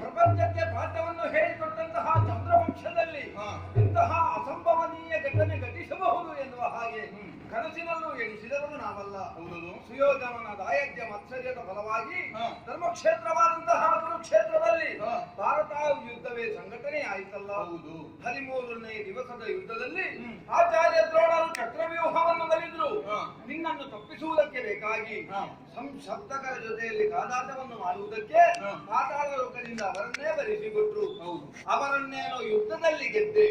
ಪ್ರಪಂಚಕ್ಕೆ ಪಾಠವನ್ನು ಹೇಳಿಕೊಟ್ಟಂತಹ ಚಂದ್ರವಂಶದಲ್ಲಿ ಇಂತಹ ಅಸಂಭವನೀಯ ಘಟನೆ ಘಟಿಸಬಹುದು ಎನ್ನುವ ಹಾಗೆ ಕನಸಿನಲ್ಲೂ ಎಣಿಸಿದವರು ನಾವಲ್ಲ. ಸುಯೋಧನನ ದಾಯಜ್ಯ ಮತ್ಸರ್ಯದ ಫಲವಾಗಿ ಧರ್ಮಕ್ಷೇತ್ರವಾದಂತಹ ಕುರುಕ್ಷೇತ್ರದಲ್ಲಿ ಭಾರತ ಯುದ್ಧವೇ ಸಂಘಟನೆ ಆಯಿತಲ್ಲ. 13ನೇ ದಿವಸದ ಯುದ್ಧದಲ್ಲಿ ಆಚಾರ್ಯ ದ್ರೋಣರು ಚಕ್ರವ್ಯೂಹವನ್ನು ಬಲಿದ್ರು. ನಿನ್ನನ್ನು ತಪ್ಪಿಸುವುದಕ್ಕೆ ಬೇಕಾಗಿ ಸಂಸಪ್ತಕರ ಜೊತೆಯಲ್ಲಿ ಕಾದಾಟವನ್ನು ಮಾಡುವುದಕ್ಕೆ ಪಾತಾಳ ಲೋಕದಿಂದ ಅವರನ್ನೇ ಬರೆಸಿಕೊಟ್ರು. ಅವರನ್ನೇನೋ ಯುದ್ಧದಲ್ಲಿ ಗೆದ್ದೆ,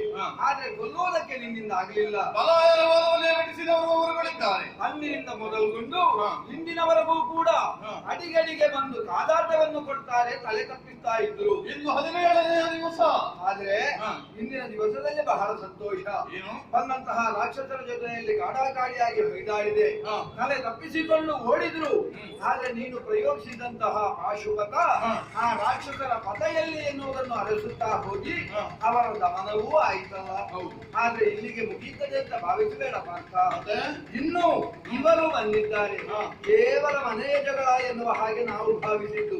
ಆದ್ರೆ ಕೊಲ್ಲುವುದಕ್ಕೆ ನಿನ್ನಿಂದ ಆಗಲಿಲ್ಲ. ಅಂದಿನಿಂದ ಮೊದಲುಗೊಂಡು ಇಂದಿನವರೆಗೂ ಕೂಡ ಅಡಿಗಡಿಗೆ ಬಂದು ಕಾದಾಟವನ್ನು ಕೊಡ್ತಾರೆ, ತಲೆ ತಪ್ಪಿಸ್ತಾ ಇದ್ರು. ಇನ್ನು 17ನೇ ದಿವಸ ಆದ್ರೆ ಇಂದಿನ ದಿವಸದಲ್ಲಿ ಬಹಳ ಸಂತೋಷ. ಬಂದಂತಹ ರಾಕ್ಷಸರ ಜೊತೆಯಲ್ಲಿ ಕಾಡಾಕಾಡಿಯಾಗಿ ಹೊಯ್ದಾಡಿದೆ, ತಲೆ ತಪ್ಪಿಸಿಕೊಂಡು ಓಡಿದ್ರು. ಆದ್ರೆ ನೀನು ಪ್ರಯೋಗಿಸಿದಂತಹ ಪಾಶುಪತ ಆ ರಾಕ್ಷಸರ ಪಥ ಎಲ್ಲಿ ಎನ್ನುವುದನ್ನು ಅರಸುತ್ತಾ ಹೋಗಿ ಅವರ ದಮನವೂ ಆಯ್ತಲ್ಲ. ಆದ್ರೆ ಇಲ್ಲಿಗೆ ಮುಗೀತದೆ ಅಂತ ಭಾವಿಸಬೇಡ ಪಾರ್ಥ. ಇನ್ನು ಇವರು ಬಂದಿದ್ದಾರೆ, ಕೇವಲ ಮನೆಯ ಜಗಳ ಎನ್ನುವ ಹಾಗೆ ನಾವು ಭಾವಿಸಿದ್ದು.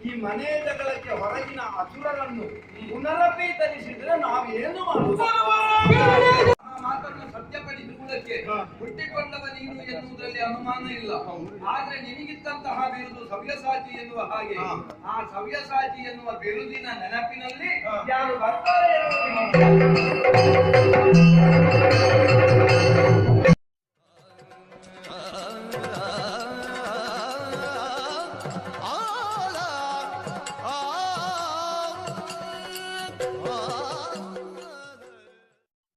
ಈ ಮನೆಯ ಜಗಳಕ್ಕೆ ಹೊರಗಿನ ಅಸುರರನ್ನು ಪುನರಪೀತರಿಸಿದ್ರೆ ನಾವೇನು ಮಾಡುವುದು? ಮಾತನ್ನು ಸತ್ಯಪಡಿಸುವುದಕ್ಕೆ ಹುಟ್ಟಿಕೊಂಡವ ನೀನು ಎನ್ನುವುದರಲ್ಲಿ ಅನುಮಾನ ಇಲ್ಲ. ಆದ್ರೆ ನಿನಗಿದ್ದಂತಹ ಬಿರುದು ಸವ್ಯಸಾಚಿ ಎನ್ನುವ ಹಾಗೆ ಆ ಸವ್ಯಸಾಚಿ ಎನ್ನುವ ಬಿರುದಿನ ನೆನಪಿನಲ್ಲಿ ಯಾರು ಬರ್ತಾರೆ